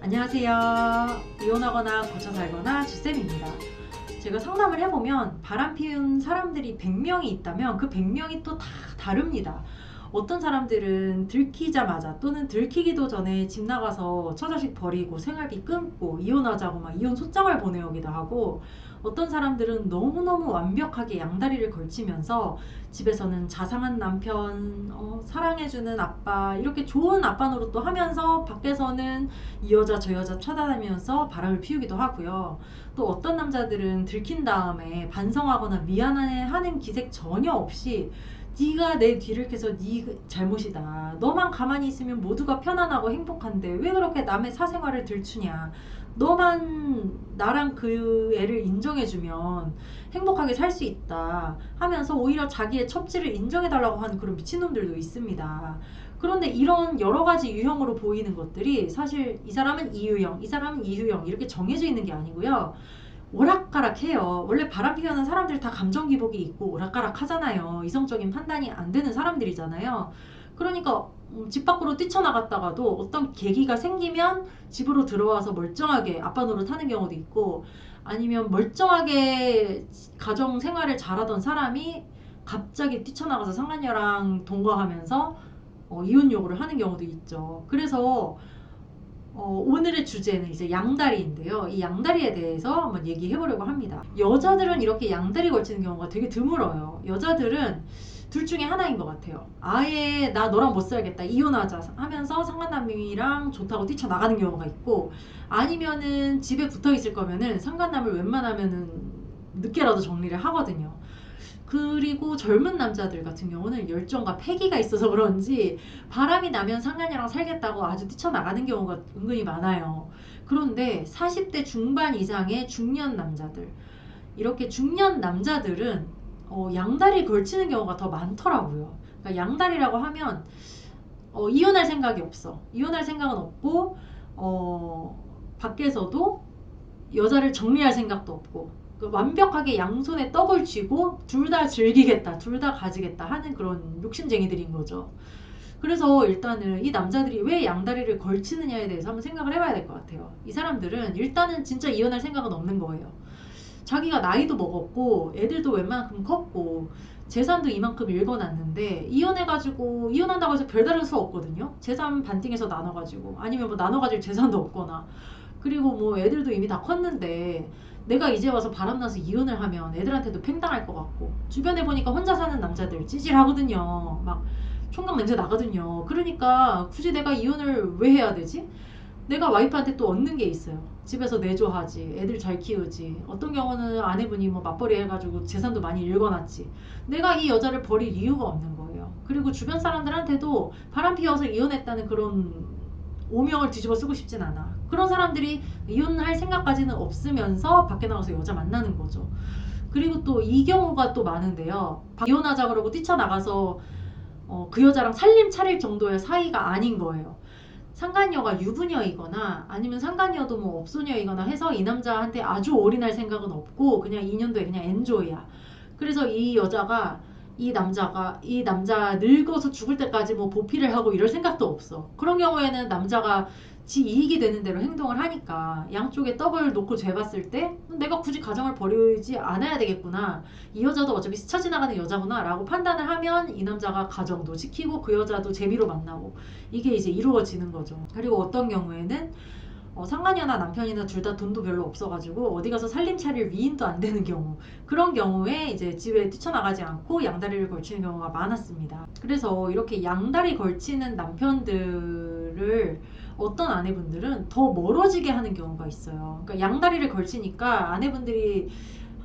안녕하세요. 이혼하거나 고쳐 살거나 주쌤입니다. 제가 상담을 해보면 바람 피운 사람들이 100명이 있다면 그 100명이 또 다 다릅니다. 어떤 사람들은 들키자마자 또는 들키기도 전에 집 나가서 처자식 버리고 생활비 끊고 이혼하자고 막 이혼 소장을 보내오기도 하고, 어떤 사람들은 너무너무 완벽하게 양다리를 걸치면서 집에서는 자상한 남편, 사랑해주는 아빠, 이렇게 좋은 아빠 노릇도 하면서 밖에서는 이 여자 저 여자 쳐다다니면서 바람을 피우기도 하고요. 또 어떤 남자들은 들킨 다음에 반성하거나 미안해하는 기색 전혀 없이 네가 내 뒤를 캐서 네 잘못이다. 너만 가만히 있으면 모두가 편안하고 행복한데 왜 그렇게 남의 사생활을 들추냐. 너만 나랑 그 애를 인정해주면 행복하게 살 수 있다 하면서 오히려 자기의 첩지를 인정해달라고 하는 그런 미친놈들도 있습니다. 그런데 이런 여러 가지 유형으로 보이는 것들이 사실 이 사람은 이유형, 이 사람은 이유형 이렇게 정해져 있는 게 아니고요. 오락가락해요. 원래 바람 피우는 사람들 다 감정 기복이 있고 오락가락 하잖아요. 이성적인 판단이 안 되는 사람들이잖아요. 그러니까 집 밖으로 뛰쳐나갔다가도 어떤 계기가 생기면 집으로 들어와서 멀쩡하게 아빠 노릇 하는 경우도 있고, 아니면 멀쩡하게 가정 생활을 잘하던 사람이 갑자기 뛰쳐나가서 상간녀랑 동거하면서 이혼 요구를 하는 경우도 있죠. 그래서 오늘의 주제는 이제 양다리인데요. 이 양다리에 대해서 한번 얘기해 보려고 합니다. 여자들은 이렇게 양다리 걸치는 경우가 되게 드물어요. 여자들은 둘 중에 하나인 것 같아요. 아예 나 너랑 못 살겠다 이혼하자 하면서 상간남이랑 좋다고 뛰쳐나가는 경우가 있고, 아니면은 집에 붙어 있을 거면은 상간남을 웬만하면은 늦게라도 정리를 하거든요. 그리고 젊은 남자들 같은 경우는 열정과 패기가 있어서 그런지 바람이 나면 상간녀랑 살겠다고 아주 뛰쳐나가는 경우가 은근히 많아요. 그런데 40대 중반 이상의 중년 남자들, 이렇게 중년 남자들은 양다리 걸치는 경우가 더 많더라고요. 그러니까 양다리라고 하면 이혼할 생각이 없어. 이혼할 생각은 없고 밖에서도 여자를 정리할 생각도 없고, 완벽하게 양손에 떡을 쥐고 둘 다 즐기겠다, 둘 다 가지겠다 하는 그런 욕심쟁이들인 거죠. 그래서 일단은 이 남자들이 왜 양다리를 걸치느냐에 대해서 한번 생각을 해봐야 될 것 같아요. 이 사람들은 일단은 진짜 이혼할 생각은 없는 거예요. 자기가 나이도 먹었고 애들도 웬만큼 컸고 재산도 이만큼 읽어놨는데 이혼한다고 해서 별다른 수 없거든요. 재산 반띵해서 나눠가지고, 아니면 뭐 나눠가질 재산도 없거나, 그리고 뭐 애들도 이미 다 컸는데 내가 이제 와서 바람나서 이혼을 하면 애들한테도 팽당할 것 같고, 주변에 보니까 혼자 사는 남자들 찌질하거든요. 막 총각 냄새 나거든요. 그러니까 굳이 내가 이혼을 왜 해야 되지? 내가 와이프한테 또 얻는 게 있어요. 집에서 내조하지, 애들 잘 키우지, 어떤 경우는 아내분이 뭐 맞벌이 해가지고 재산도 많이 읽어놨지. 내가 이 여자를 버릴 이유가 없는 거예요. 그리고 주변 사람들한테도 바람 피워서 이혼했다는 그런 오명을 뒤집어 쓰고 싶진 않아. 그런 사람들이 이혼할 생각까지는 없으면서 밖에 나가서 여자 만나는 거죠. 그리고 또 이 경우가 또 많은데요. 이혼하자 그러고 뛰쳐나가서 그 여자랑 살림 차릴 정도의 사이가 아닌 거예요. 상간녀가 유부녀이거나 아니면 상간녀도 뭐 업소녀이거나 해서 이 남자한테 아주 올인할 생각은 없고 그냥 2년도에 그냥 엔조이야. 그래서 이 남자 늙어서 죽을 때까지 뭐 보필을 하고 이럴 생각도 없어. 그런 경우에는 남자가 지 이익이 되는 대로 행동을 하니까 양쪽에 떡을 놓고 재봤을 때 내가 굳이 가정을 버리지 않아야 되겠구나, 이 여자도 어차피 스쳐 지나가는 여자구나 라고 판단을 하면 이 남자가 가정도 지키고 그 여자도 재미로 만나고, 이게 이제 이루어지는 거죠. 그리고 어떤 경우에는 상간녀나 남편이나 둘 다 돈도 별로 없어가지고 어디 가서 살림 차릴 위인도 안 되는 경우, 그런 경우에 이제 집에 뛰쳐나가지 않고 양다리를 걸치는 경우가 많았습니다. 그래서 이렇게 양다리 걸치는 남편들을 어떤 아내분들은 더 멀어지게 하는 경우가 있어요. 그러니까 양다리를 걸치니까 아내분들이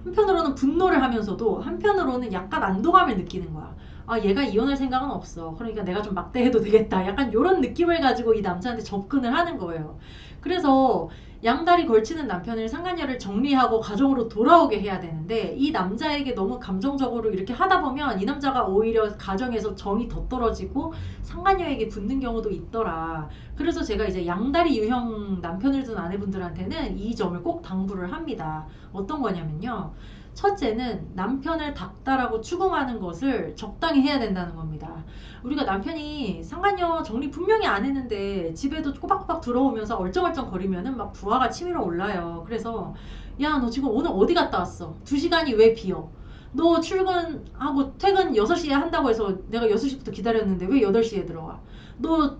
한편으로는 분노를 하면서도 한편으로는 약간 안도감을 느끼는 거야. 아, 얘가 이혼할 생각은 없어. 그러니까 내가 좀 막대해도 되겠다. 약간 이런 느낌을 가지고 이 남자한테 접근을 하는 거예요. 그래서 양다리 걸치는 남편을 상간녀를 정리하고 가정으로 돌아오게 해야 되는데, 이 남자에게 너무 감정적으로 이렇게 하다 보면 이 남자가 오히려 가정에서 정이 더 떨어지고 상간녀에게 붙는 경우도 있더라. 그래서 제가 이제 양다리 유형 남편을 둔 아내분들한테는 이 점을 꼭 당부를 합니다. 어떤 거냐면요, 첫째는 남편을 닥달하고 추궁하는 것을 적당히 해야 된다는 겁니다. 우리가 남편이 상간녀 정리 분명히 안 했는데 집에도 꼬박꼬박 들어오면서 얼쩡얼쩡 거리면은 막 부하가 치밀어 올라요. 그래서 야, 너 지금 오늘 어디 갔다 왔어? 2시간이 왜 비어? 너 출근하고 퇴근 6시에 한다고 해서 내가 6시부터 기다렸는데 왜 8시에 들어와? 너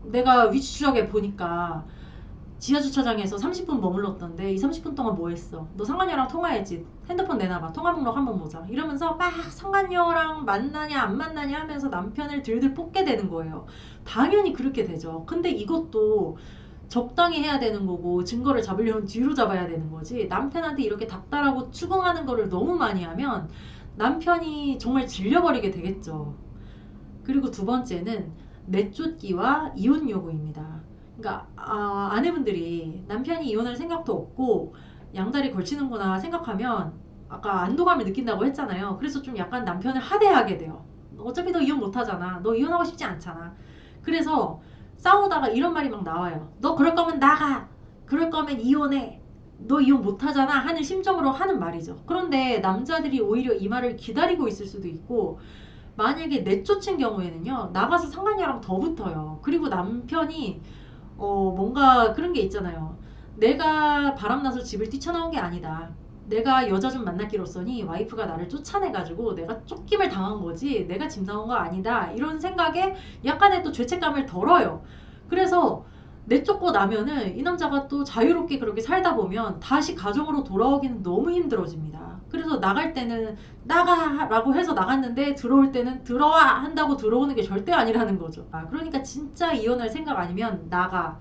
내가 위치 추적해 보니까 지하주차장에서 30분 머물렀던데 이 30분 동안 뭐 했어? 너 상간녀랑 통화했지? 핸드폰 내놔봐. 통화 목록 한번 보자. 이러면서 막 상간녀랑 만나냐 안 만나냐 하면서 남편을 들들 뽑게 되는 거예요. 당연히 그렇게 되죠. 근데 이것도 적당히 해야 되는 거고 증거를 잡으려면 뒤로 잡아야 되는 거지. 남편한테 이렇게 닥달하고 추궁하는 거를 너무 많이 하면 남편이 정말 질려버리게 되겠죠. 그리고 두 번째는 내쫓기와 이혼 요구입니다. 그러니까 아내분들이 남편이 이혼할 생각도 없고 양다리 걸치는구나 생각하면 아까 안도감을 느낀다고 했잖아요. 그래서 좀 약간 남편을 하대하게 돼요. 어차피 너 이혼 못하잖아. 너 이혼하고 싶지 않잖아. 그래서 싸우다가 이런 말이 막 나와요. 너 그럴 거면 나가. 그럴 거면 이혼해. 너 이혼 못하잖아 하는 심정으로 하는 말이죠. 그런데 남자들이 오히려 이 말을 기다리고 있을 수도 있고 만약에 내쫓은 경우에는요 나가서 상간녀랑 더 붙어요. 그리고 남편이 뭔가 그런 게 있잖아요. 내가 바람나서 집을 뛰쳐나온 게 아니다. 내가 여자 좀 만났기로써니 와이프가 나를 쫓아내가지고 내가 쫓김을 당한 거지 내가 짐 나온 거 아니다. 이런 생각에 약간의 또 죄책감을 덜어요. 그래서 내쫓고 나면은 이 남자가 또 자유롭게 그렇게 살다 보면 다시 가정으로 돌아오기는 너무 힘들어집니다. 그래서 나갈 때는 나가라고 해서 나갔는데 들어올 때는 들어와 한다고 들어오는 게 절대 아니라는 거죠. 그러니까 진짜 이혼할 생각 아니면 나가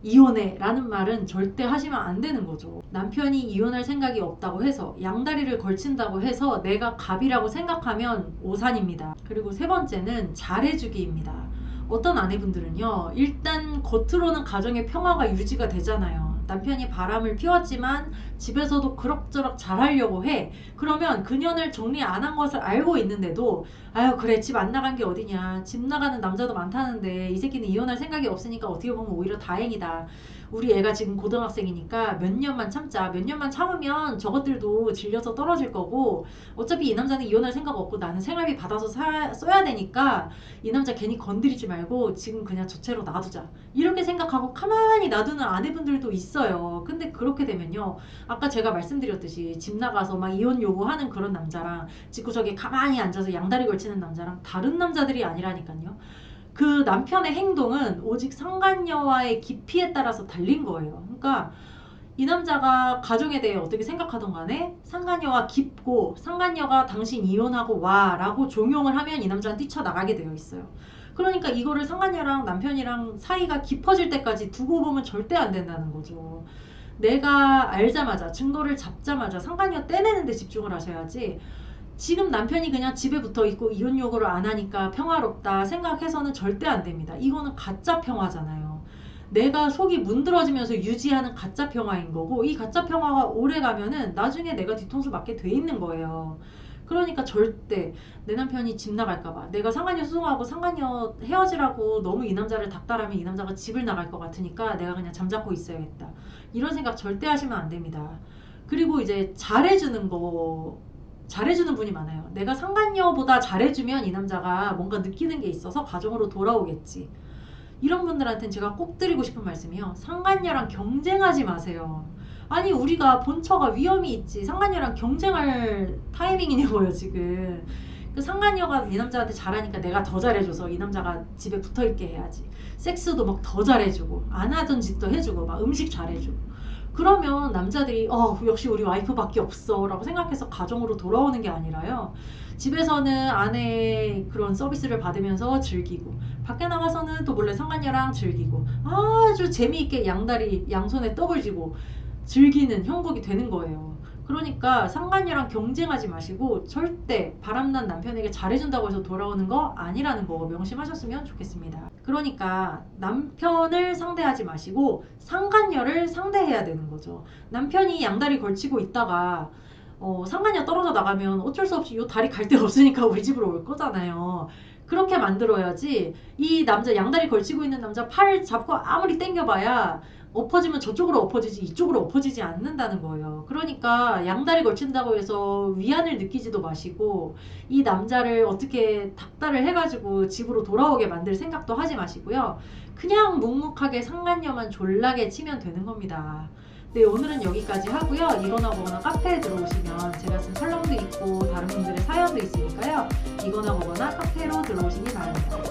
이혼해 라는 말은 절대 하시면 안 되는 거죠. 남편이 이혼할 생각이 없다고 해서 양다리를 걸친다고 해서 내가 갑이라고 생각하면 오산입니다. 그리고 세 번째는 잘해주기입니다. 어떤 아내분들은요 일단 겉으로는 가정의 평화가 유지가 되잖아요. 남편이 바람을 피웠지만 집에서도 그럭저럭 잘하려고 해. 그러면 그년을 정리 안 한 것을 알고 있는데도 아유 그래 집 안 나간 게 어디냐, 집 나가는 남자도 많다는데 이 새끼는 이혼할 생각이 없으니까 어떻게 보면 오히려 다행이다. 우리 애가 지금 고등학생이니까 몇 년만 참자. 몇 년만 참으면 저것들도 질려서 떨어질 거고 어차피 이 남자는 이혼할 생각 없고 나는 생활비 받아서 써야 되니까 이 남자 괜히 건드리지 말고 지금 그냥 저체로 놔두자. 이렇게 생각하고 가만히 놔두는 아내분들도 있어요. 근데 그렇게 되면요 아까 제가 말씀드렸듯이 집 나가서 막 이혼 요구하는 그런 남자랑 집구석에 가만히 앉아서 양다리 걸치는 남자랑 다른 남자들이 아니라니까요. 그 남편의 행동은 오직 상간녀와의 깊이에 따라서 달린 거예요. 그러니까 이 남자가 가정에 대해 어떻게 생각하던 간에 상간녀와 깊고 상간녀가 당신 이혼하고 와 라고 종용을 하면 이 남자는 뛰쳐나가게 되어 있어요. 그러니까 이거를 상간녀랑 남편이랑 사이가 깊어질 때까지 두고 보면 절대 안 된다는 거죠. 내가 알자마자 증거를 잡자마자 상간녀 떼내는 데 집중을 하셔야지 지금 남편이 그냥 집에 붙어 있고 이혼 요구를 안 하니까 평화롭다 생각해서는 절대 안 됩니다. 이거는 가짜 평화잖아요. 내가 속이 문드러지면서 유지하는 가짜 평화인 거고 이 가짜 평화가 오래 가면은 나중에 내가 뒤통수 맞게 돼 있는 거예요. 그러니까 절대 내 남편이 집 나갈까봐 내가 상간녀 수송하고 상간녀 헤어지라고 너무 이 남자를 닥달하면 이 남자가 집을 나갈 것 같으니까 내가 그냥 잠자코 있어야겠다. 이런 생각 절대 하시면 안 됩니다. 그리고 이제 잘해주는 분이 많아요. 내가 상간녀보다 잘해주면 이 남자가 뭔가 느끼는 게 있어서 가정으로 돌아오겠지. 이런 분들한테는 제가 꼭 드리고 싶은 말씀이요. 상간녀랑 경쟁하지 마세요. 아니 우리가 본처가 위험이 있지 상간녀랑 경쟁할 타이밍이냐고요 지금. 그 상간녀가 이 남자한테 잘하니까 내가 더 잘해줘서 이 남자가 집에 붙어있게 해야지. 섹스도 막 더 잘해주고 안 하던 짓도 해주고 막 음식 잘해주고 그러면 남자들이 역시 우리 와이프밖에 없어 라고 생각해서 가정으로 돌아오는 게 아니라요 집에서는 아내의 그런 서비스를 받으면서 즐기고 밖에 나가서는 또 몰래 상간녀랑 즐기고 아주 재미있게 양다리 양손에 떡을 쥐고 즐기는 형국이 되는 거예요. 그러니까 상간녀랑 경쟁하지 마시고 절대 바람난 남편에게 잘해준다고 해서 돌아오는 거 아니라는 거 명심하셨으면 좋겠습니다. 그러니까 남편을 상대하지 마시고 상간녀를 상대해야 되는 거죠. 남편이 양다리 걸치고 있다가 상간녀 떨어져 나가면 어쩔 수 없이 요 다리 갈 데 없으니까 우리 집으로 올 거잖아요. 그렇게 만들어야지 이 남자 양다리 걸치고 있는 남자 팔 잡고 아무리 당겨봐야 엎어지면 저쪽으로 엎어지지 이쪽으로 엎어지지 않는다는 거예요. 그러니까 양다리 걸친다고 해서 위안을 느끼지도 마시고 이 남자를 어떻게 닥달을 해가지고 집으로 돌아오게 만들 생각도 하지 마시고요. 그냥 묵묵하게 상간녀만 졸라게 치면 되는 겁니다. 네, 오늘은 여기까지 하고요. 이거나 뭐거나 카페에 들어오시면 제가 쓴 설명도 있고 다른 분들의 사연도 있으니까요. 이거나 뭐거나 카페로 들어오시기 바랍니다.